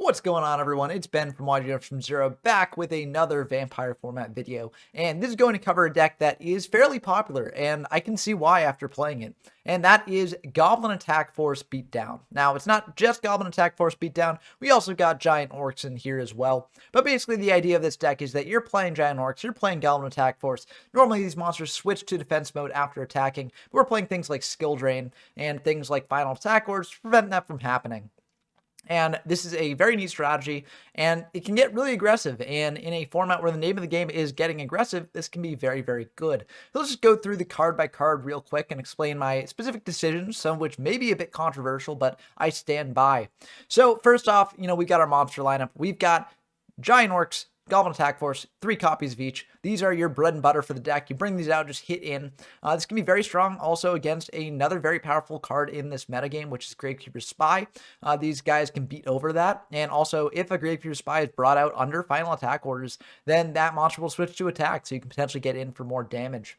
What's going on, everyone? It's Ben from YGF from Zero back with another vampire format video, and this is going to cover a deck that is fairly popular, and I can see why after playing it, and that is Goblin Attack Force Beatdown. Now, it's not just Goblin Attack Force Beatdown, we also got Giant Orcs in here as well, but basically the idea of this deck is that you're playing Giant Orcs, you're playing Goblin Attack Force. Normally these monsters switch to defense mode after attacking, but we're playing things like Skill Drain and things like Final Attack Orders to prevent that from happening. And this is a very neat strategy, and it can get really aggressive. And in a format where the name of the game is getting aggressive, this can be very, very good. So let's just go through the card by card real quick and explain my specific decisions, some of which may be a bit controversial, but I stand by. So first off, we've got our monster lineup. We've got Giant Orcs, Goblin Attack Force, 3 copies of each. These are your bread and butter for the deck. You bring these out, just hit in. This can be very strong also against another very powerful card in this metagame, which is Gravekeeper's Spy. These guys can beat over that. And also, if a Gravekeeper's Spy is brought out under final attack orders, then that monster will switch to attack, so you can potentially get in for more damage.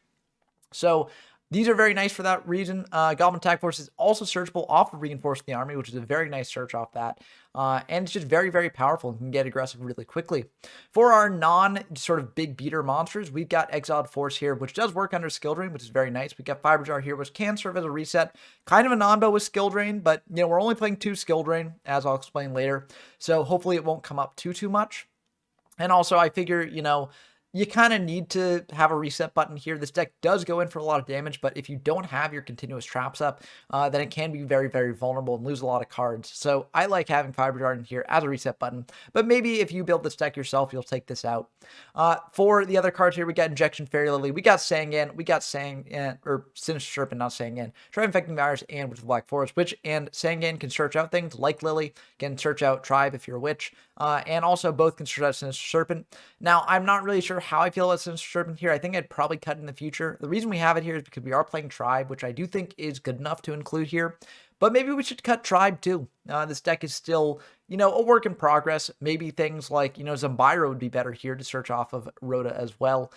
So these are very nice for that reason. Goblin Attack Force is also searchable off of Reinforcing the Army, which is a very nice search off that. And it's just very, very powerful and can get aggressive really quickly. For our non-sort of big beater monsters, we've got Exiled Force here, which does work under Skill Drain, which is very nice. We've got Fiber Jar here, which can serve as a reset. Kind of a non-bow with Skill Drain, but, we're only playing 2 Skill Drain, as I'll explain later. So hopefully it won't come up too much. And also, I figure, you kind of need to have a reset button here. This deck does go in for a lot of damage, but if you don't have your continuous traps up, then it can be very, very vulnerable and lose a lot of cards. So I like having Fiber Jar in here as a reset button, but maybe if you build this deck yourself, you'll take this out. For the other cards here, we got Injection Fairy Lily, we got Sangan, we got Sinister Serpent, not Sangan, Tribe Infecting Virus, and Witch of the Black Forest, and Sangan can search out things like Lily, can search out Tribe if you're a witch, and also both can search out Sinister Serpent. Now, I'm not really sure how I feel about Sinister Serpent here. I think I'd probably cut in the future. The reason we have it here is because we are playing Tribe, which I do think is good enough to include here. But maybe we should cut Tribe too. This deck is still, a work in progress. Maybe things like, Zombira would be better here to search off of Rhoda as well.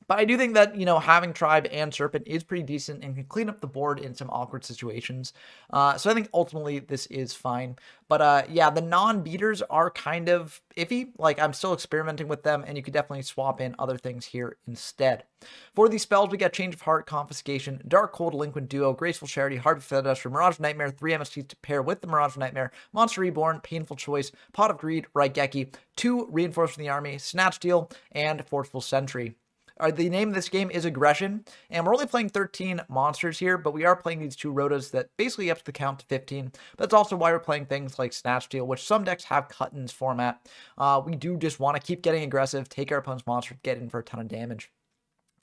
But I do think that, having Tribe and Serpent is pretty decent and can clean up the board in some awkward situations. So I think ultimately this is fine. But yeah, the non-beaters are kind of iffy. Like, I'm still experimenting with them, and you could definitely swap in other things here instead. For these spells, we got Change of Heart, Confiscation, Dark Cold, Delinquent Duo, Graceful Charity, Heart of Feather, Mirage Nightmare, 3 MSTs to pair with the Mirage Nightmare, Monster Reborn, Painful Choice, Pot of Greed, Raigeki, 2 Reinforcing the Army, Snatch Deal, and Forceful Sentry. The name of this game is Aggression, and we're only playing 13 monsters here, but we are playing these 2 Rhodas that basically up the count to 15. That's also why we're playing things like Snatch Steal, which some decks have cut in this format. We do just want to keep getting aggressive, take our opponent's monster, get in for a ton of damage.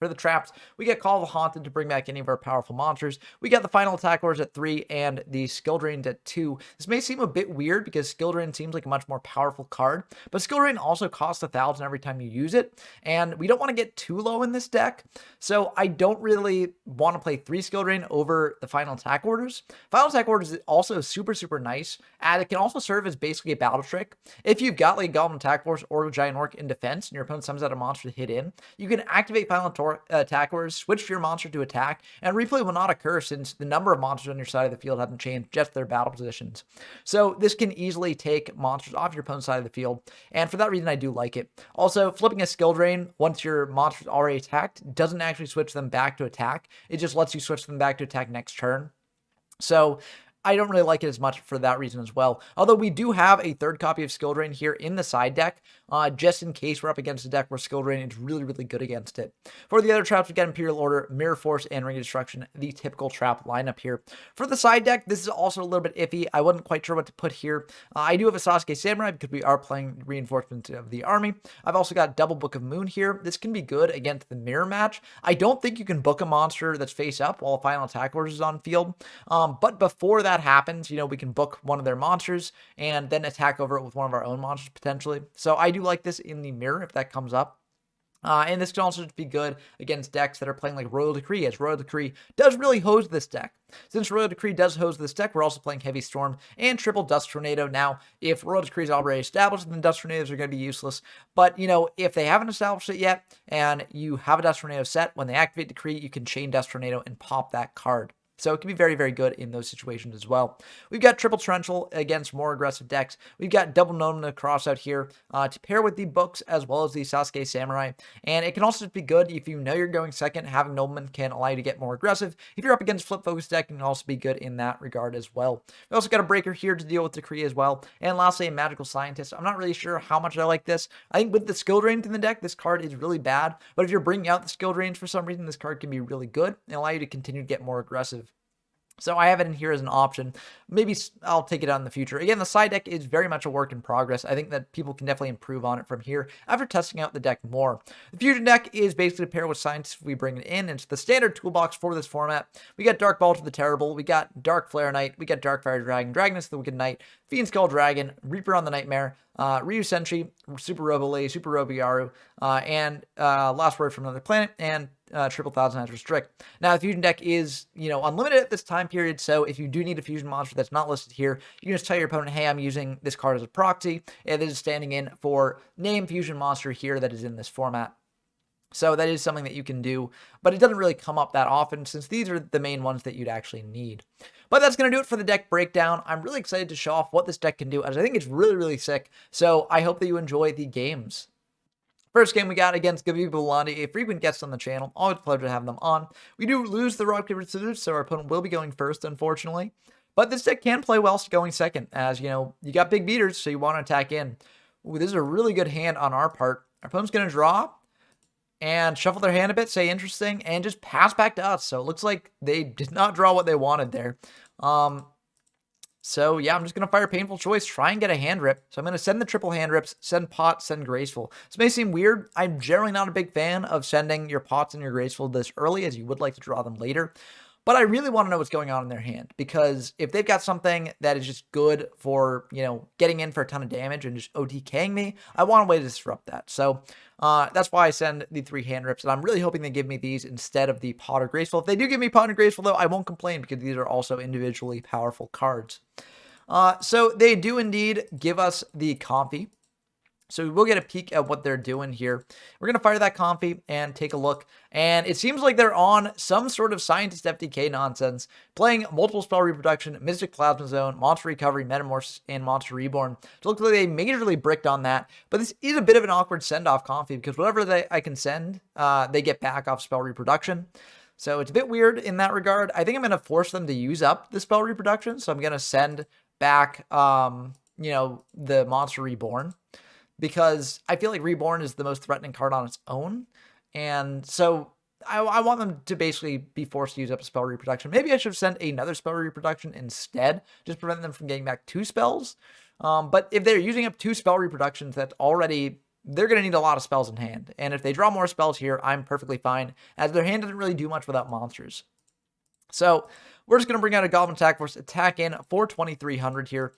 For the traps, we get Call of the Haunted to bring back any of our powerful monsters. We got the Final Attack Orders at 3 and the Skill Drain at 2. This may seem a bit weird because Skill Drain seems like a much more powerful card, but Skill Drain also costs 1,000 every time you use it, and we don't want to get too low in this deck, so I don't really want to play 3 Skill Drain over the Final Attack Orders. Final Attack Orders is also super, super nice, and it can also serve as basically a battle trick. If you've got like Goblin Attack Force or Giant Orc in defense, and your opponent summons out a monster to hit in, you can activate Final Attack Orders, switch your monster to attack, and replay will not occur since the number of monsters on your side of the field haven't changed, just their battle positions. So this can easily take monsters off your opponent's side of the field, and for that reason I do like it. Also, flipping a Skill Drain once your monster's already attacked doesn't actually switch them back to attack. It just lets you switch them back to attack next turn. So I don't really like it as much for that reason as well. Although we do have a 3rd copy of Skill Drain here in the side deck, just in case we're up against a deck where Skill Drain is really, really good against it. For the other traps, we got Imperial Order, Mirror Force, and Ring of Destruction, the typical trap lineup here. For the side deck, this is also a little bit iffy. I wasn't quite sure what to put here. I do have a Sasuke Samurai because we are playing Reinforcement of the Army. I've also got Double Book of Moon here. This can be good against the mirror match. I don't think you can book a monster that's face up while a Final Attack Orders is on field. But before that happens, we can book one of their monsters and then attack over it with one of our own monsters potentially. So I do like this in the mirror if that comes up. And this can also be good against decks that are playing like Royal Decree, as Royal Decree does really hose this deck. Since Royal Decree does hose this deck, we're also playing Heavy Storm and Triple Dust Tornado. Now, if Royal Decree is already established, then Dust Tornadoes are going to be useless. But, if they haven't established it yet, and you have a Dust Tornado set, when they activate Decree, you can chain Dust Tornado and pop that card. So it can be very, very good in those situations as well. We've got Triple Torrential against more aggressive decks. We've got Double Nona Cross out here to pair with the books as well as the Sasuke Samurai. And it can also be good if you know you're going second. Having Nobleman can allow you to get more aggressive. If you're up against Flip Focus deck, it can also be good in that regard as well. We also got a Breaker here to deal with Decree as well. And lastly, a Magical Scientist. I'm not really sure how much I like this. I think with the skill drain in the deck, this card is really bad. But if you're bringing out the skill drains for some reason, this card can be really good and allow you to continue to get more aggressive. So I have it in here as an option. Maybe I'll take it out in the future. Again, the side deck is very much a work in progress. I think that people can definitely improve on it from here after testing out the deck more. The fusion deck is basically a pair with science if we bring it in. It's the standard toolbox for this format. We got Dark Ball to the Terrible. We got Dark Flare Knight. We got Dark Fire Dragon, Dragoness the Wicked Knight, Fiend Skull Dragon, Reaper on the Nightmare, Ryu Senshi, Super Robo Super Robo and Last Word from Another Planet, and Triple Thousand Eyes Restrict. Now, the fusion deck is, unlimited at this time period, so if you do need a fusion monster that's not listed here, you can just tell your opponent, hey, I'm using this card as a proxy, and this is standing in for name fusion monster here that is in this format. So that is something that you can do, but it doesn't really come up that often since these are the main ones that you'd actually need. But that's going to do it for the deck breakdown. I'm really excited to show off what this deck can do, as I think it's really, really sick. So I hope that you enjoy the games. First game we got against Gabi Bolandi, a frequent guest on the channel. Always a pleasure to have them on. We do lose the rock, paper, scissors, so our opponent will be going first, unfortunately. But this deck can play well going second, as, you got big beaters, so you want to attack in. Ooh, this is a really good hand on our part. Our opponent's going to draw and shuffle their hand a bit, say interesting, and just pass back to us. So it looks like they did not draw what they wanted there. So yeah, I'm just going to fire Painful Choice, try and get a hand rip. So I'm going to send the triple hand rips, send Pot, send Graceful. This may seem weird. I'm generally not a big fan of sending your Pots and your Graceful this early, as you would like to draw them later. But I really want to know what's going on in their hand, because if they've got something that is just good for, getting in for a ton of damage and just OTKing me, I want a way to disrupt that. So that's why I send the 3 hand rips, and I'm really hoping they give me these instead of the Pot or Graceful. If they do give me Pot or Graceful, though, I won't complain, because these are also individually powerful cards. So they do indeed give us the Comfy. So we'll get a peek at what they're doing here. We're going to fire that Comfy and take a look. And it seems like they're on some sort of Scientist FTK nonsense, playing multiple spell reproduction, Mystic Plasma Zone, Monster Recovery, Metamorphosis, and Monster Reborn. So it looks like they majorly bricked on that. But this is a bit of an awkward send-off Comfy, because whatever I can send, they get back off spell reproduction. So it's a bit weird in that regard. I think I'm going to force them to use up the spell reproduction. So I'm going to send back, the Monster Reborn, because I feel like Reborn is the most threatening card on its own. And so I want them to basically be forced to use up a spell reproduction. Maybe I should have sent another spell reproduction instead, just prevent them from getting back 2 spells. But if they're using up 2 spell reproductions, they're going to need a lot of spells in hand. And if they draw more spells here, I'm perfectly fine, as their hand doesn't really do much without monsters. So we're just going to bring out a Goblin Attack Force, attack in for 2,300 here.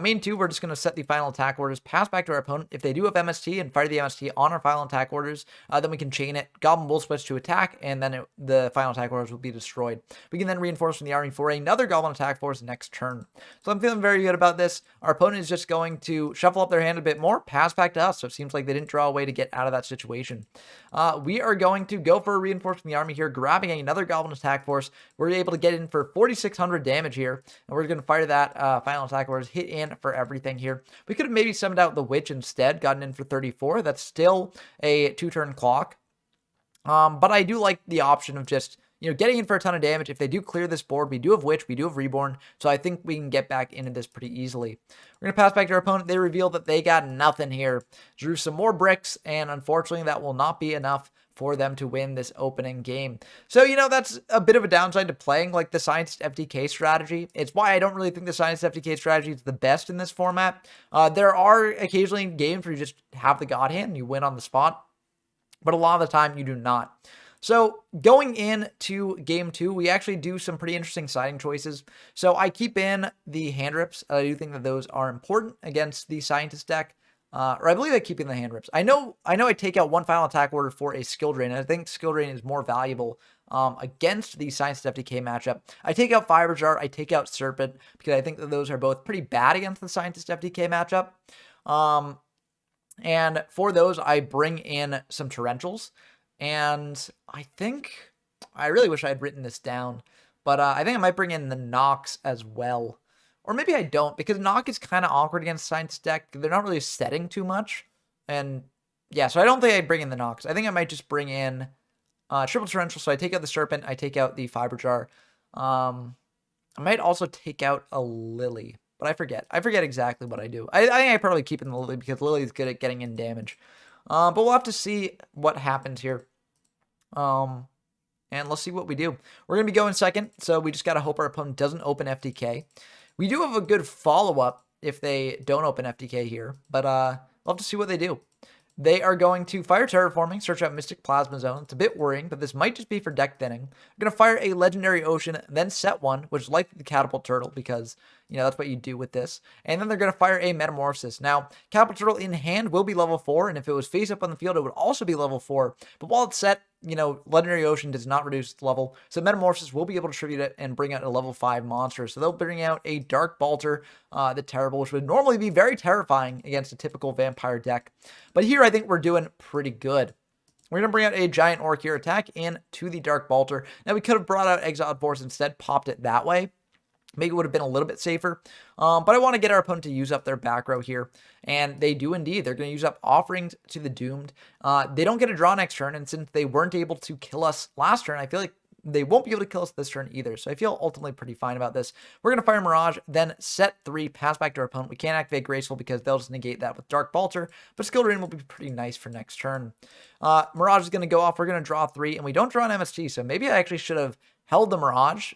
Main 2, we're just going to set the final attack orders, pass back to our opponent. If they do have MST and fire the MST on our final attack orders, then we can chain it. Goblin will switch to attack, and then the final attack orders will be destroyed. We can then reinforce from the army for another Goblin Attack Force next turn. So I'm feeling very good about this. Our opponent is just going to shuffle up their hand a bit more, pass back to us, so it seems like they didn't draw a way to get out of that situation. We are going to go for a reinforce from the army here, grabbing another Goblin Attack Force. We're able to get in for 4,600 damage here, and we're going to fire that final attack orders, hit in for everything here. We could have maybe summoned out the Witch instead, gotten in for 34. That's still a 2-turn clock. But I do like the option of just, getting in for a ton of damage. If they do clear this board, we do have Witch, we do have Reborn, so I think we can get back into this pretty easily. We're going to pass back to our opponent. They reveal that they got nothing here. Drew some more bricks, and unfortunately that will not be enough for them to win this opening game. So, that's a bit of a downside to playing like the Scientist FTK strategy. It's why I don't really think the Scientist FTK strategy is the best in this format. There are occasionally games where you just have the God Hand and you win on the spot, but a lot of the time you do not. So going into game 2, we actually do some pretty interesting siding choices. So I keep in the hand rips. I do think that those are important against the Scientist deck. Or I believe I keep in the hand rips. I know I take out 1 final attack order for a skill drain, and I think skill drain is more valuable against the Scientist FTK matchup. I take out Fiber Jar, I take out Serpent, because I think that those are both pretty bad against the Scientist FTK matchup. And for those, I bring in some Torrentials, and I really wish I had written this down, But I think I might bring in the Nox as well. Or maybe I don't, because Nox is kind of awkward against Science deck. They're not really setting too much. And yeah, so I don't think I'd bring in the Nox. I think I might just bring in Triple Torrential. So I take out the Serpent, I take out the Fiber Jar. I might also take out a Lily, but I forget. I forget exactly what I do. I think I probably keep in the Lily because Lily is good at getting in damage. But we'll have to see what happens here. And let's see what we do. We're going to be going second, so we just got to hope our opponent doesn't open FDK. We do have a good follow-up if they don't open FDK here, but we'll have to see what they do. They are going to fire Terraforming, search out Mystic Plasma Zone. It's a bit worrying, but this might just be for deck thinning. I'm going to fire a Legendary Ocean, then set one, which is likely the Catapult Turtle, because, you know, that's what you do with this. And then they're going to fire a Metamorphosis. Now, Catapult Turtle in hand will be level 4, and if it was face up on the field, it would also be level 4. But while it's set, you know, Legendary Ocean does not reduce its level, so Metamorphosis will be able to tribute it and bring out a level 5 monster. So they'll bring out a Dark Bolter, the Terrible, which would normally be very terrifying against a typical vampire deck. But here I think we're doing pretty good. We're going to bring out a Giant Orc here, attack into the Dark Bolter. Now we could have brought out Exiled Force instead, popped it that way. Maybe it would have been a little bit safer, but I want to get our opponent to use up their back row here, and they do indeed. They're going to use up Offerings to the Doomed. They don't get a draw next turn, and since they weren't able to kill us last turn, I feel like they won't be able to kill us this turn either, so I feel ultimately pretty fine about this. We're going to fire Mirage, then set 3, pass back to our opponent. We can't activate Graceful because they'll just negate that with Dark Bolter, but Skill Drain will be pretty nice for next turn. Mirage is going to go off. We're going to draw 3, and we don't draw an MST, so maybe I actually should have held the Mirage,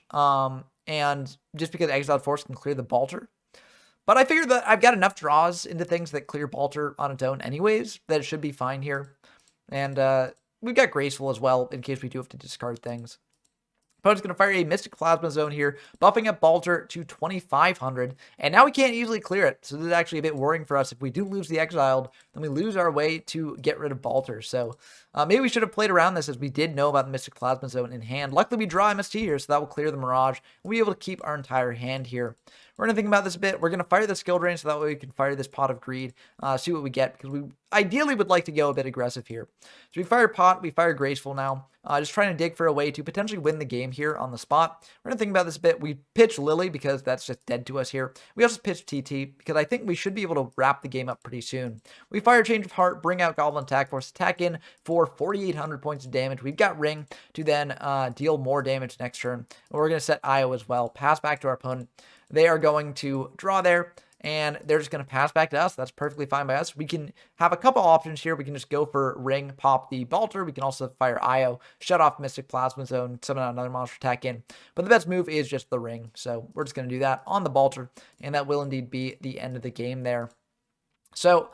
and just because Exiled Force can clear the Bolter. But I figured that I've got enough draws into things that clear Bolter on its own anyways, that it should be fine here. And we've got Graceful as well, in case we do have to discard things. Opponent's going to fire a Mystic Plasma Zone here, buffing up Bolter to 2,500, and now we can't easily clear it, so this is actually a bit worrying for us. If we do lose the Exiled, then we lose our way to get rid of Bolter, so maybe we should have played around this, as we did know about the Mystic Plasma Zone in hand. Luckily, we draw MST here, so that will clear the Mirage, and we'll be able to keep our entire hand here. We're going to think about this a bit. We're going to fire the Skill Drain, so that way we can fire this Pot of Greed, see what we get, because we ideally would like to go a bit aggressive here. So we fire Pot, we fire Graceful now, just trying to dig for a way to potentially win the game here on the spot. We're going to think about this a bit. We pitch Lily, because that's just dead to us here. We also pitch TT, because I think we should be able to wrap the game up pretty soon. We fire Change of Heart, bring out Goblin Attack Force, attack in for 4,800 points of damage. We've got Ring to then deal more damage next turn. And we're going to set Io as well. Pass back to our opponent. They are going to draw there, and they're just going to pass back to us. That's perfectly fine by us. We can have a couple options here. We can just go for Ring, pop the Bolter. We can also fire Io, shut off Mystic Plasma Zone, summon out another monster, attack in. But the best move is just the Ring, so we're just going to do that on the Bolter, and that will indeed be the end of the game there. So,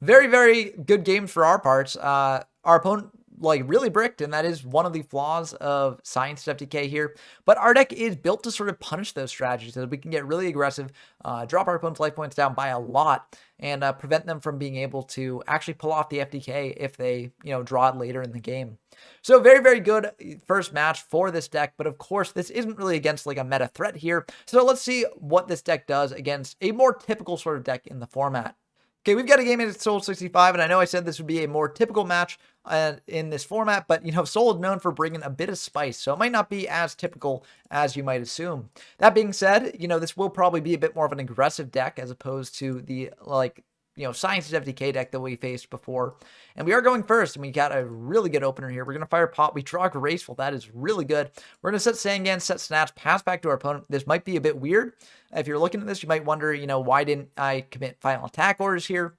very, very good game for our parts. Our opponent really bricked, and that is one of the flaws of Science FTK here. But our deck is built to sort of punish those strategies, so that we can get really aggressive, drop our opponent's life points down by a lot, and prevent them from being able to actually pull off the FTK if they, draw it later in the game. So very, very good first match for this deck, but of course this isn't really against like a meta threat here. So let's see what this deck does against a more typical sort of deck in the format. Okay, we've got a game in Soul 65, and I know I said this would be a more typical match in this format, but, Soul is known for bringing a bit of spice, so it might not be as typical as you might assume. That being said, this will probably be a bit more of an aggressive deck as opposed to the, Science's FDK deck that we faced before. And we are going first, and we got a really good opener here. We're going to fire Pot. We draw Graceful. That is really good. We're going to set Sangan, set Snatch, pass back to our opponent. This might be a bit weird. If you're looking at this, you might wonder, why didn't I commit final attack orders here?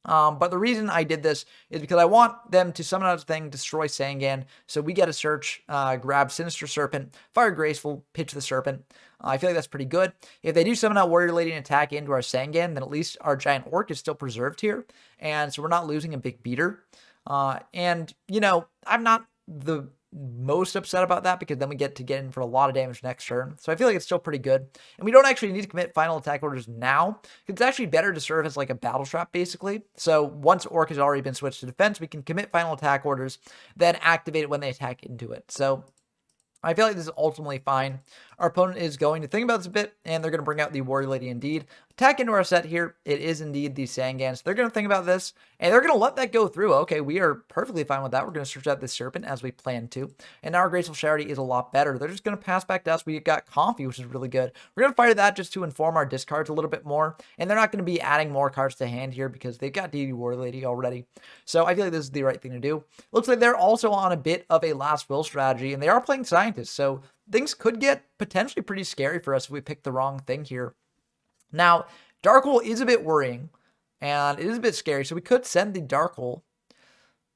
But the reason I did this is because I want them to summon out a thing, destroy Sangan, so we get a search, grab Sinister Serpent, fire Graceful, pitch the Serpent. I feel like that's pretty good. If they do summon out Warrior Lady and attack into our Sangan, then at least our Giant Orc is still preserved here, and so we're not losing a big beater. I'm not the most upset about that, because then we get in for a lot of damage next turn. So I feel like it's still pretty good. And we don't actually need to commit final attack orders now. It's actually better to serve as like a battle trap, basically. So once Orc has already been switched to defense, we can commit final attack orders, then activate it when they attack into it. So I feel like this is ultimately fine. Our opponent is going to think about this a bit, and they're going to bring out the Warrior Lady indeed. Attack into our set here. It is indeed the Sangans. They're going to think about this, and they're going to let that go through. Okay, we are perfectly fine with that. We're going to search out this Serpent as we plan to. And now our Graceful Charity is a lot better. They're just going to pass back to us. We got Comfy, which is really good. We're going to fire that just to inform our discards a little bit more. And they're not going to be adding more cards to hand here because they've got DD Warrior Lady already. So I feel like this is the right thing to do. Looks like they're also on a bit of a Last Will strategy, and they are playing Scientists. So things could get potentially pretty scary for us if we pick the wrong thing here. Now, Dark Hole is a bit worrying, and it is a bit scary, so we could send the Dark Hole.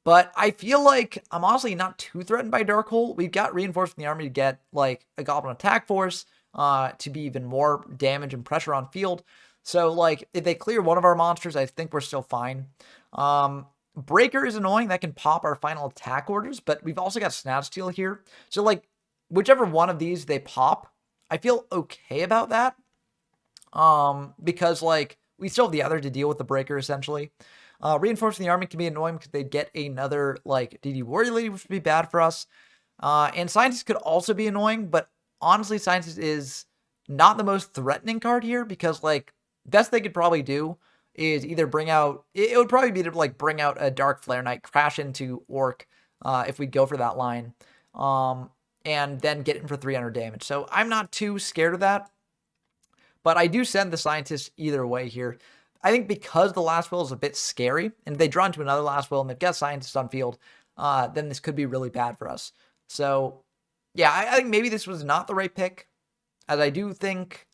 But I feel like I'm honestly not too threatened by Dark Hole. We've got Reinforced in the army to get like a Goblin Attack Force to be even more damage and pressure on field. So like if they clear one of our monsters, I think we're still fine. Breaker is annoying. That can pop our final attack orders, but we've also got Snap Steal here. So like whichever one of these they pop, I feel okay about that. Because like we still have the other to deal with the Breaker essentially. Reinforcing the army can be annoying because they get another like DD Warrior Lady, which would be bad for us. And Scientist could also be annoying, but honestly, Scientist is not the most threatening card here because like best they could probably do is either bring out, it would probably be to like bring out a Dark Flare Knight, crash into Orc if we go for that line, and then get in for 300 damage. So I'm not too scared of that. But I do send the Scientist either way here. I think because the Last Will is a bit scary, and if they draw into another Last Will and they've got Scientists on field, then this could be really bad for us. So, yeah, I think maybe this was not the right pick, as I do think,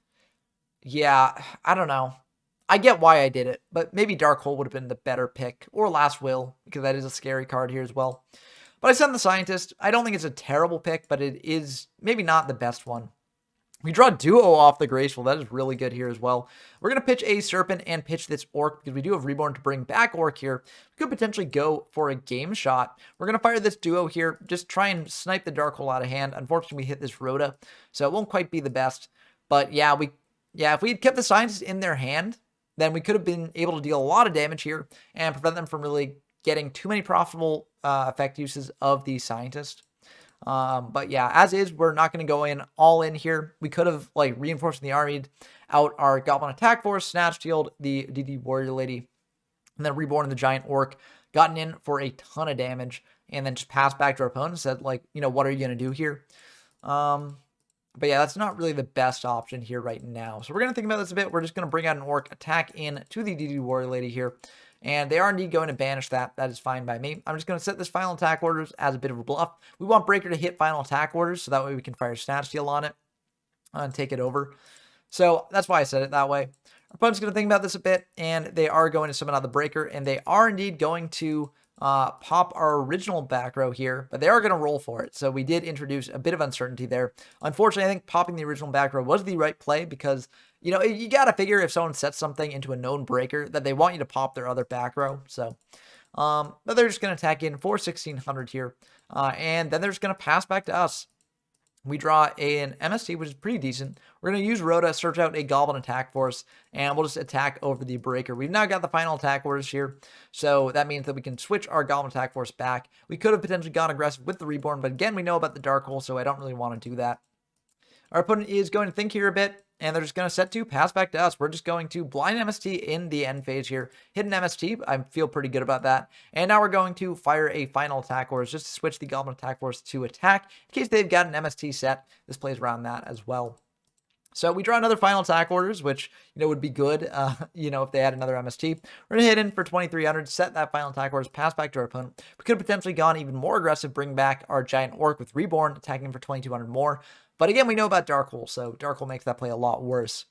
yeah, I don't know. I get why I did it, but maybe Dark Hole would have been the better pick, or Last Will, because that is a scary card here as well. But I send the Scientist. I don't think it's a terrible pick, but it is maybe not the best one. We draw Duo off the Graceful. That is really good here as well. We're going to pitch a Serpent and pitch this Orc because we do have Reborn to bring back Orc here. We could potentially go for a game shot. We're going to fire this Duo here. Just try and snipe the Dark Hole out of hand. Unfortunately, we hit this Rhoda, so it won't quite be the best. But yeah, if we had kept the Scientists in their hand, then we could have been able to deal a lot of damage here and prevent them from really getting too many profitable effect uses of the Scientist. But yeah, as is, we're not going to go in all in here. We could have like reinforced the army out our Goblin Attack Force, Snatch Shield, the DD Warrior Lady, and then Reborn the Giant Orc, gotten in for a ton of damage, and then just passed back to our opponent and said like, you know, what are you going to do here? But yeah, that's not really the best option here right now. So we're going to think about this a bit. We're just going to bring out an Orc, attack in to the DD Warrior Lady here. And they are indeed going to banish that. That is fine by me. I'm just going to set this final attack orders as a bit of a bluff. We want Breaker to hit final attack orders, so that way we can fire Snatch Steal on it and take it over. So that's why I said it that way. Our opponent's going to think about this a bit, and they are going to summon out the Breaker, and they are indeed going to pop our original back row here, but they are going to roll for it. So we did introduce a bit of uncertainty there. Unfortunately, I think popping the original back row was the right play because, you know, you got to figure if someone sets something into a known Breaker that they want you to pop their other back row. So, but they're just going to attack in for 1600 here. And then they're just going to pass back to us. We draw an MST, which is pretty decent. We're going to use Rhoda, search out a Goblin Attack Force, and we'll just attack over the Breaker. We've now got the final attack orders here, so that means that we can switch our Goblin Attack Force back. We could have potentially gone aggressive with the Reborn, but again, we know about the Dark Hole, so I don't really want to do that. Our opponent is going to think here a bit, and they're just going to set to pass back to us. We're just going to blind MST in the end phase here. Hit an MST. I feel pretty good about that. And now we're going to fire a final attack orders just to switch the Goblin Attack Force to attack. In case they've got an MST set, this plays around that as well. So we draw another final attack orders, which, you know, would be good, you know, if they had another MST. We're going to hit in for 2300, set that final attack orders, pass back to our opponent. We could have potentially gone even more aggressive, bring back our Giant Orc with Reborn, attacking for 2200 more. But again, we know about Dark Hole, so Dark Hole makes that play a lot worse.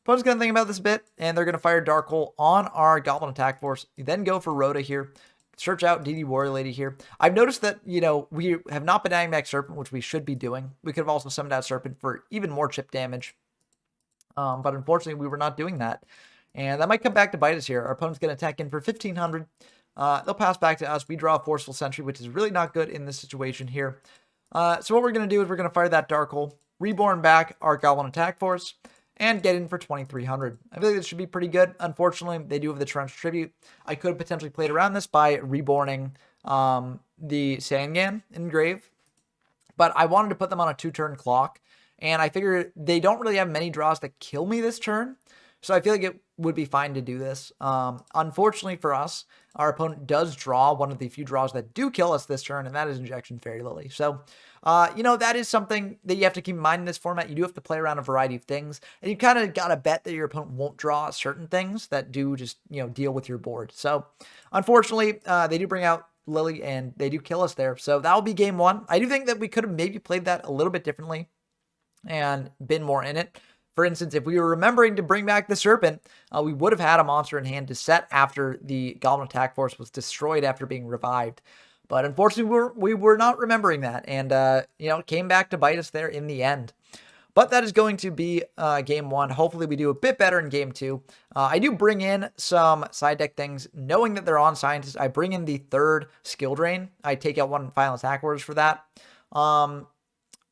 Opponent's going to think about this a bit, and they're going to fire Dark Hole on our Goblin Attack Force. You then go for Rhoda here. Search out DD Warrior Lady here. I've noticed that, you know, we have not been adding back Serpent, which we should be doing. We could have also summoned out Serpent for even more chip damage. But unfortunately, we were not doing that. And that might come back to bite us here. Our opponent's going to attack in for 1500. They'll pass back to us. We draw a Forceful Sentry, which is really not good in this situation here. So what we're going to do is we're going to fire that Dark Hole, Reborn back our Goblin Attack Force, and get in for 2300. I feel like this should be pretty good. Unfortunately, they do have the Torrential Tribute. I could have potentially played around this by reborning the Sangan in Grave, but I wanted to put them on a 2-turn clock, and I figure they don't really have many draws that kill me this turn. So I feel like it would be fine to do this. Unfortunately for us, our opponent does draw one of the few draws that do kill us this turn, and that is Injection Fairy Lily. So, that is something that you have to keep in mind in this format. You do have to play around a variety of things, and you kind of got to bet that your opponent won't draw certain things that do just, deal with your board. So, unfortunately, they do bring out Lily, and they do kill us there. So that'll be game one. I do think that we could have maybe played that a little bit differently and been more in it. For instance, if we were remembering to bring back the Serpent, we would have had a monster in hand to set after the Goblin Attack Force was destroyed after being revived. But unfortunately, we were not remembering that, and it came back to bite us there in the end. But that is going to be game one. Hopefully we do a bit better in game two. I do bring in some side deck things, knowing that they're on Scientist. I bring in the third Skill Drain. I take out one Final Attack orders for that.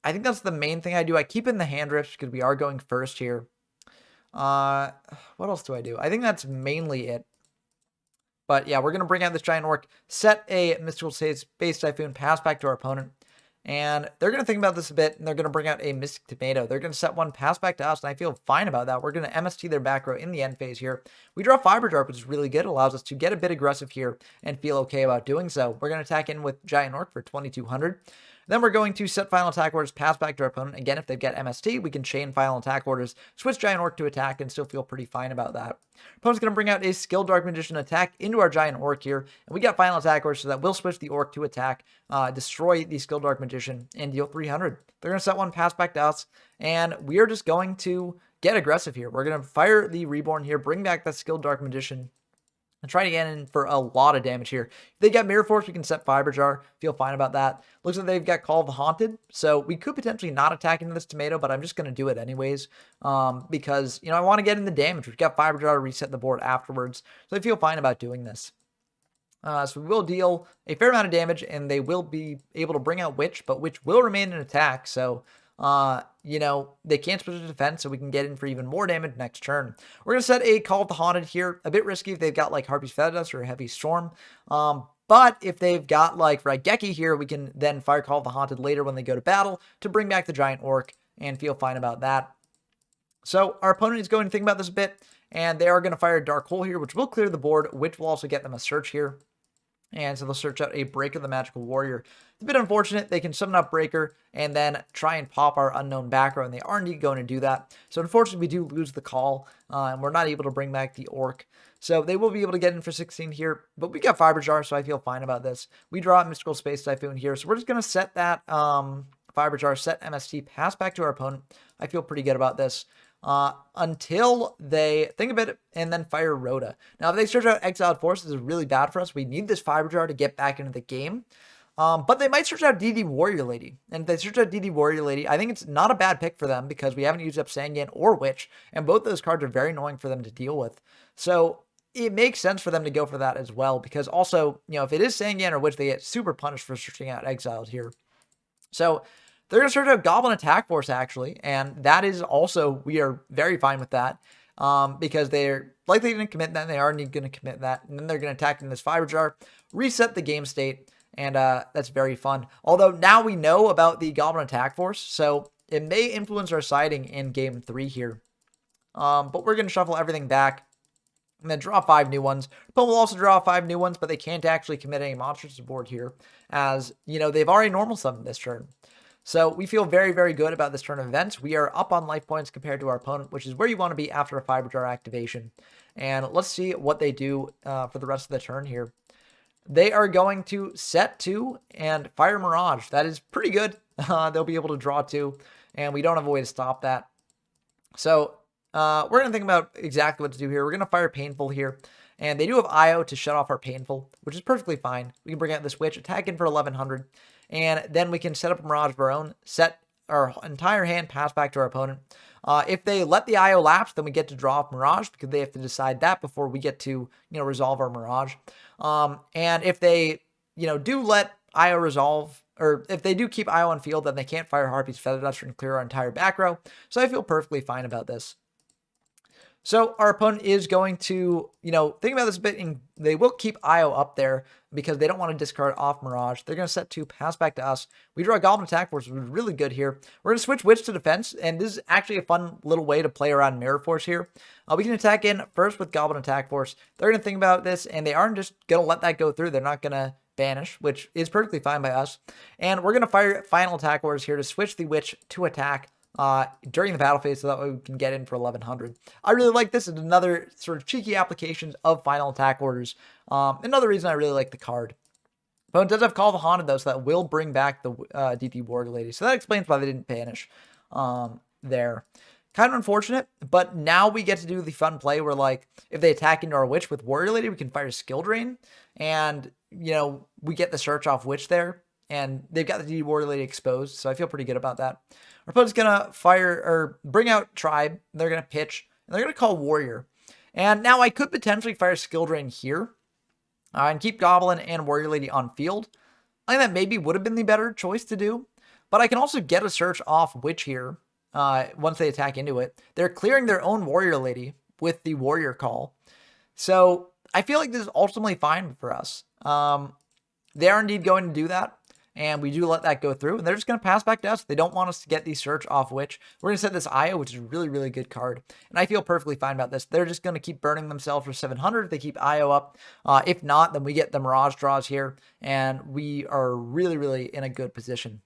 I think that's the main thing I do. I keep in the hand drifts because we are going first here. What else do I do? I think that's mainly it. But yeah, we're going to bring out this Giant Orc, set a Mystical Space Typhoon, pass back to our opponent. And they're going to think about this a bit, and they're going to bring out a Mystic Tomato. They're going to set one, pass back to us, and I feel fine about that. We're going to MST their back row in the end phase here. We draw Fiber Dart, which is really good. It allows us to get a bit aggressive here and feel okay about doing so. We're going to attack in with Giant Orc for 2,200. Then we're going to set Final Attack orders, pass back to our opponent. Again, if they've got MST, we can chain Final Attack orders, switch Giant Orc to attack, and still feel pretty fine about that. Opponent's going to bring out a Skilled Dark Magician attack into our Giant Orc here, and we got Final Attack orders, so that will switch the Orc to attack, destroy the Skilled Dark Magician, and deal 300. They're going to set one, pass back to us, and we are just going to get aggressive here. We're going to fire the Reborn here, bring back that Skilled Dark Magician, and try to get in for a lot of damage here. If they got Mirror Force, we can set Fiber Jar. Feel fine about that. Looks like they've got Call of the Haunted, so we could potentially not attack into this tomato, but I'm just going to do it anyways because, I want to get in the damage. We've got Fiber Jar to reset the board afterwards, so I feel fine about doing this. So we will deal a fair amount of damage, and they will be able to bring out Witch, but Witch will remain in attack, so they can't switch to defense, so we can get in for even more damage next turn. We're going to set a Call of the Haunted here. A bit risky if they've got like Harpy's Feather Dust or a Heavy Storm. But if they've got like Raigeki here, we can then fire Call of the Haunted later when they go to battle to bring back the Giant Orc and feel fine about that. So our opponent is going to think about this a bit, and they are going to fire Dark Hole here, which will clear the board, which will also get them a search here. And so they'll search out a Breaker the Magical Warrior. It's a bit unfortunate. They can summon up Breaker and then try and pop our unknown back row, and they are indeed going to do that. So unfortunately, we do lose the call, and we're not able to bring back the Orc. So they will be able to get in for 16 here, but we got Fiber Jar, so I feel fine about this. We draw a Mystical Space Typhoon here, so we're just going to set that Fiber Jar, set MST, pass back to our opponent. I feel pretty good about this. Until they think about it and then fire Rhoda. Now, if they search out Exiled Forces, is really bad for us. We need this Fiber Jar to get back into the game. But they might search out DD Warrior Lady. And if they search out DD Warrior Lady, I think it's not a bad pick for them because we haven't used up Sangan or Witch, and both those cards are very annoying for them to deal with. So it makes sense for them to go for that as well, because also, if it is Sangan or Witch, they get super punished for searching out Exiled here. So they're going to search out Goblin Attack Force, actually, and that is also, we are very fine with that, because they're likely going to commit that, and they are going to commit that, and then they're going to attack in this Fiber Jar, reset the game state, and that's very fun. Although now we know about the Goblin Attack Force, so it may influence our siding in game 3 here. But we're going to shuffle everything back, and then draw 5 new ones. But we'll also draw 5 new ones, but they can't actually commit any monsters to board here, as, they've already normal summoned this turn. So we feel very, very good about this turn of events. We are up on life points compared to our opponent, which is where you want to be after a Fiber Jar activation. And let's see what they do for the rest of the turn here. They are going to set 2 and fire Mirage. That is pretty good. They'll be able to draw 2, and we don't have a way to stop that. So we're going to think about exactly what to do here. We're going to fire Painful here. And they do have IO to shut off our Painful, which is perfectly fine. We can bring out this Witch, attack in for 1100. And then we can set up a Mirage of our own, set our entire hand, pass back to our opponent. If they let the IO lapse, then we get to draw off Mirage, because they have to decide that before we get to, resolve our Mirage. And if they, do let IO resolve, or if they do keep IO on field, then they can't fire Harpy's Feather Duster and clear our entire back row. So I feel perfectly fine about this. So our opponent is going to, think about this a bit, and they will keep IO up there because they don't want to discard off Mirage. They're going to set 2, pass back to us. We draw a Goblin Attack Force, which is really good here. We're going to switch Witch to defense, and this is actually a fun little way to play around Mirror Force here. We can attack in first with Goblin Attack Force. They're going to think about this, and they aren't just going to let that go through. They're not going to banish, which is perfectly fine by us. And we're going to fire Final Attack Orders here to switch the Witch to attack during the battle phase, so that way we can get in for 1100. I really like this. It's another sort of cheeky application of Final Attack Orders. Another reason I really like the card. Opponent does have Call of the Haunted, though, so that will bring back the DT Warrior Lady. So that explains why they didn't banish there. Kind of unfortunate, but now we get to do the fun play where, like, if they attack into our Witch with Warrior Lady, we can fire Skill Drain, and, we get the search off Witch there, and they've got the DT Warrior Lady exposed, so I feel pretty good about that. Our opponent's going to fire or bring out Tribe. They're going to pitch, and they're going to call Warrior. And now I could potentially fire Skill Drain here and keep Goblin and Warrior Lady on field. I think that maybe would have been the better choice to do. But I can also get a search off Witch here once they attack into it. They're clearing their own Warrior Lady with the Warrior call. So I feel like this is ultimately fine for us. They are indeed going to do that. And we do let that go through. And they're just going to pass back to us. They don't want us to get the search off Witch. We're going to set this IO, which is a really, really good card. And I feel perfectly fine about this. They're just going to keep burning themselves for 700. They keep IO up. If not, then we get the Mirage draws here. And we are really, really in a good position.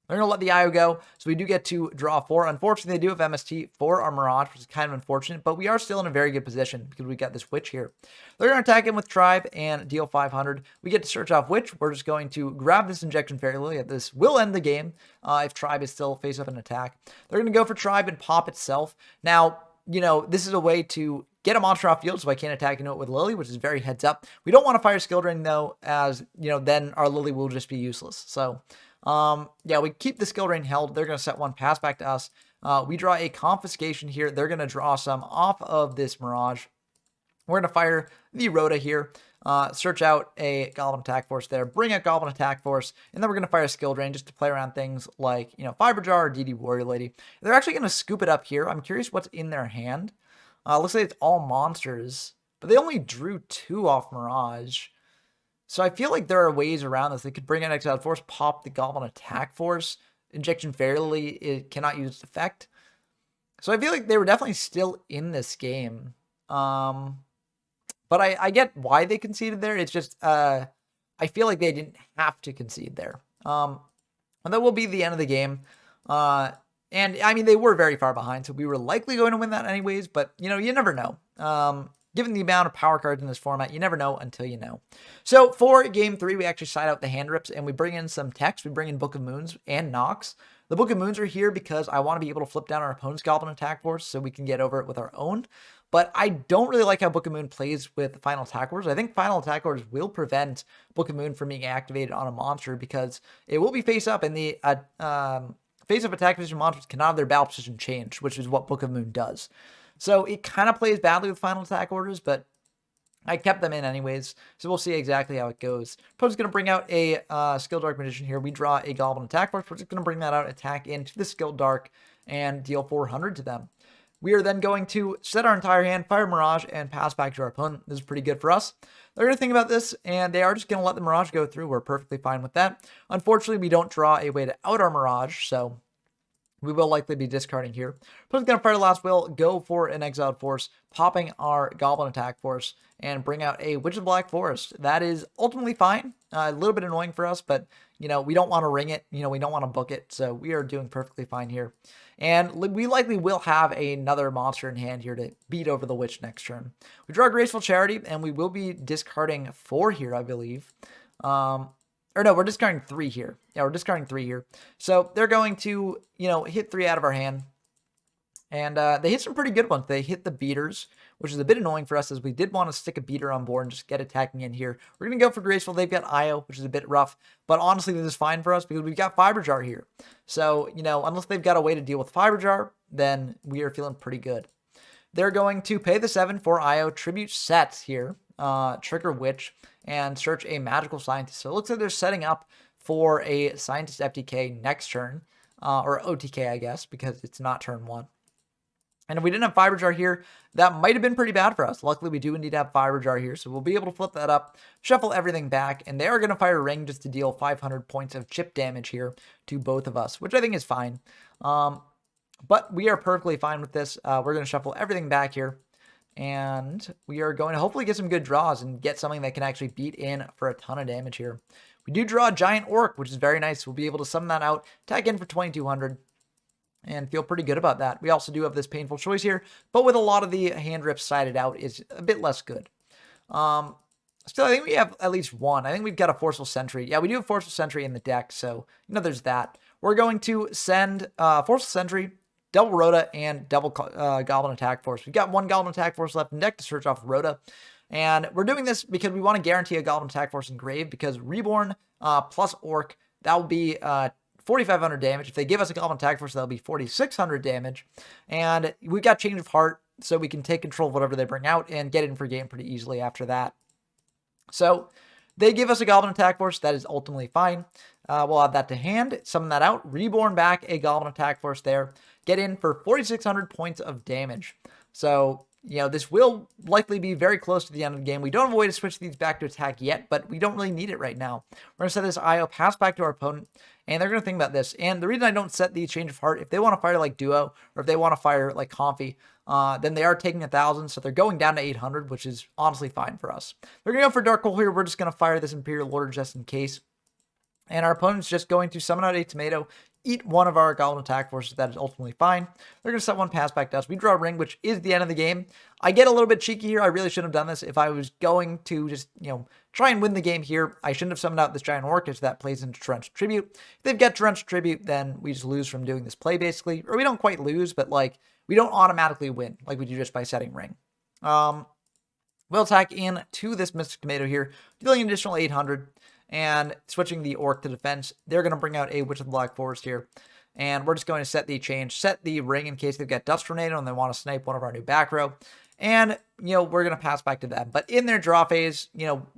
They're going to let the IO go, so we do get to draw 4. Unfortunately, they do have MST for our Mirage, which is kind of unfortunate, but we are still in a very good position because we got this Witch here. They're going to attack in with Tribe and deal 500. We get to search off Witch. We're just going to grab this Injection Fairy Lily. This will end the game if Tribe is still face up an attack. They're going to go for Tribe and pop itself. Now, this is a way to get a monster off field so I can't attack into it with Lily, which is very heads up. We don't want to fire Skill Drain, though, as, then our Lily will just be useless. So yeah, we keep the Skill Drain held. They're going to set 1, pass back to us. We draw a Confiscation here. They're going to draw some off of this Mirage. We're going to fire the Rhoda here. Search out a Goblin Attack Force there. Bring out Goblin Attack Force. And then we're going to fire a Skill Drain just to play around things like, Fiber Jar or DD Warrior Lady. They're actually going to scoop it up here. I'm curious what's in their hand. Looks like it's all monsters. But they only drew 2 off Mirage. So I feel like there are ways around this. They could bring in Exiled Force, pop the Goblin Attack Force. Injection Fairy Lily, it cannot use its effect. So I feel like they were definitely still in this game. But I get why they conceded there. It's just, I feel like they didn't have to concede there. And that will be the end of the game. And I mean, they were very far behind, so we were likely going to win that anyways, but you never know. Given the amount of power cards in this format, you never know until you know. So for game 3, we actually side out the hand rips and we bring in some text. We bring in Book of Moons and Nox. The Book of Moons are here because I want to be able to flip down our opponent's Goblin Attack Force so we can get over it with our own. But I don't really like how Book of Moon plays with Final Attack Orders. I think Final Attack Orders will prevent Book of Moon from being activated on a monster because it will be face up, and the face-up attack position monsters cannot have their battle position changed, which is what Book of Moon does. So it kind of plays badly with Final Attack Orders, but I kept them in anyways, so we'll see exactly how it goes. Opponent's going to bring out a Skilled Dark Magician here. We draw a Goblin Attack Force. We're just going to bring that out, attack into the Skilled Dark, and deal 400 to them. We are then going to set our entire hand, fire Mirage, and pass back to our opponent. This is pretty good for us. They're going to think about this, and they are just going to let the Mirage go through. We're perfectly fine with that. Unfortunately, we don't draw a way to out our Mirage, so we will likely be discarding here. Opponent's going to fire the Last Will, go for an Exiled Force, popping our Goblin Attack Force, and bring out a Witch of the Black Forest. That is ultimately fine. A little bit annoying for us, but, we don't want to ring it. We don't want to book it, so we are doing perfectly fine here. And we likely will have another monster in hand here to beat over the Witch next turn. We draw Graceful Charity, and we will be discarding 4 here, I believe. Or no, we're discarding 3 here. Yeah, we're discarding 3 here. So they're going to, hit 3 out of our hand. And they hit some pretty good ones. They hit the beaters, which is a bit annoying for us as we did want to stick a beater on board and just get attacking in here. We're going to go for Graceful. They've got IO, which is a bit rough. But honestly, this is fine for us because we've got Fiber Jar here. So, unless they've got a way to deal with Fiber Jar, then we are feeling pretty good. They're going to pay the 7 for IO, tribute sets here, trigger Witch, and search a Magical Scientist. So it looks like they're setting up for a Scientist FTK next turn, or OTK, I guess, because it's not turn 1. And if we didn't have Fiber Jar here, that might have been pretty bad for us. Luckily, we do indeed have Fiber Jar here, so we'll be able to flip that up, shuffle everything back, and they are going to fire Ring just to deal 500 points of chip damage here to both of us, which I think is fine. But we are perfectly fine with this. We're going to shuffle everything back here, and we are going to hopefully get some good draws and get something that can actually beat in for a ton of damage here. We do draw a Giant Orc, which is very nice. We'll be able to summon that out, tag in for 2,200. And feel pretty good about that. We also do have this Painful Choice here, but with a lot of the hand rips sided out is a bit less good. Still, I think we have at least one. I think we've got a Forceful Sentry. Yeah, we do have Forceful Sentry in the deck, so, there's that. We're going to send Forceful Sentry, double Rhoda, and double Goblin Attack Force. We've got one Goblin Attack Force left in deck to search off Rhoda. And we're doing this because we want to guarantee a Goblin Attack Force in Grave, because Reborn plus Orc, that will be 4,500 damage. If they give us a Goblin Attack Force, that'll be 4,600 damage. And we've got Change of Heart, so we can take control of whatever they bring out and get in for game pretty easily after that. So they give us a Goblin Attack Force. That is ultimately fine. We'll add that to hand, summon that out, Reborn back a Goblin Attack Force there, get in for 4,600 points of damage. So, this will likely be very close to the end of the game. We don't have a way to switch these back to attack yet, but we don't really need it right now. We're going to set this IO pass back to our opponent, and they're going to think about this. And the reason I don't set the Change of Heart, if they want to fire like Duo, or if they want to fire like Comfy, then they are taking 1,000, so they're going down to 800, which is honestly fine for us. They're going to go for Dark Hole here. We're just going to fire this Imperial Order just in case. And our opponent's just going to summon out a Tomato, eat one of our Goblin Attack Forces. That is ultimately fine. They're going to set one pass back to us. We draw a Ring, which is the end of the game. I get a little bit cheeky here. I really shouldn't have done this. If I was going to just, try and win the game here, I shouldn't have summoned out this Giant Orc, as that plays into Torrential Tribute. If they've got Torrential Tribute, then we just lose from doing this play, basically. Or we don't quite lose, but, we don't automatically win, like we do just by setting Ring. We'll attack in to this Mystic Tomato here, dealing an additional 800. And switching the Orc to defense, they're going to bring out a Witch of the Black Forest here. And we're just going to set the Ring in case they've got Dust Tornado and they want to snipe one of our new back row. And, we're going to pass back to them. But in their draw phase,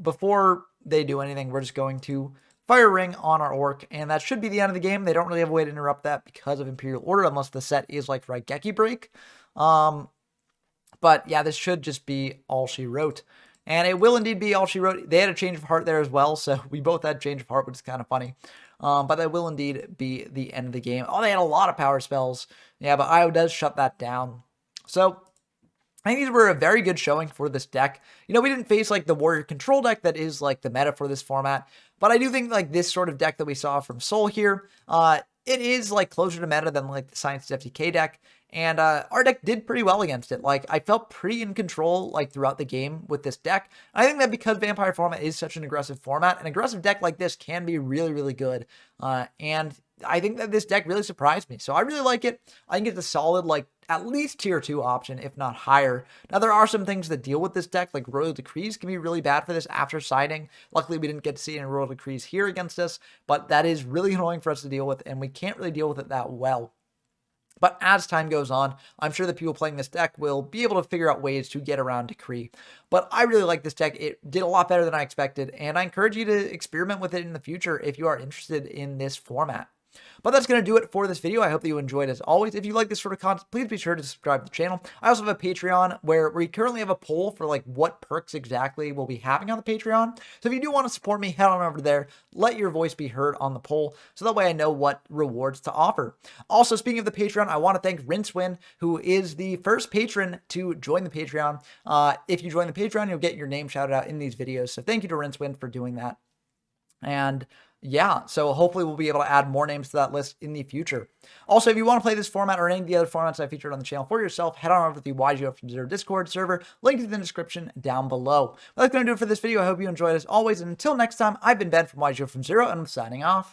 before they do anything, we're just going to fire Ring on our Orc. And that should be the end of the game. They don't really have a way to interrupt that because of Imperial Order, unless the set is like Raigeki Break. But yeah, this should just be all she wrote. And it will indeed be all she wrote. They had a Change of Heart there as well, so we both had Change of Heart, which is kind of funny. But that will indeed be the end of the game. Oh, they had a lot of power spells. Yeah, but IO does shut that down. So I think these were a very good showing for this deck. We didn't face the Warrior Control deck that is the meta for this format. But I do think this sort of deck that we saw from Soul here, it is closer to meta than the Science FTK deck. And our deck did pretty well against it. I felt pretty in control throughout the game with this deck. I think that because Vampire format is such an aggressive format, an aggressive deck like this can be really, really good. And I think that this deck really surprised me. So I really like it. I think it's a solid, at least tier 2 option, if not higher. Now, there are some things that deal with this deck, like Royal Decrees can be really bad for this after siding. Luckily, we didn't get to see any Royal Decrees here against us, but that is really annoying for us to deal with, and we can't really deal with it that well. But as time goes on, I'm sure that people playing this deck will be able to figure out ways to get around Decree. But I really like this deck. It did a lot better than I expected, and I encourage you to experiment with it in the future if you are interested in this format. But that's going to do it for this video. I hope that you enjoyed as always. If you like this sort of content, please be sure to subscribe to the channel. I also have a Patreon where we currently have a poll for what perks exactly we'll be having on the Patreon. So if you do want to support me, head on over there. Let your voice be heard on the poll so that way I know what rewards to offer. Also, speaking of the Patreon, I want to thank Rincewin, who is the first patron to join the Patreon. If you join the Patreon, you'll get your name shouted out in these videos. So thank you to Rincewin for doing that. And yeah, so hopefully we'll be able to add more names to that list in the future. Also, if you want to play this format or any of the other formats I featured on the channel for yourself, head on over to the YGO0 Discord server, linked in the description down below. But that's going to do it for this video. I hope you enjoyed as always, and until next time, I've been Ben from YGO0, and I'm signing off.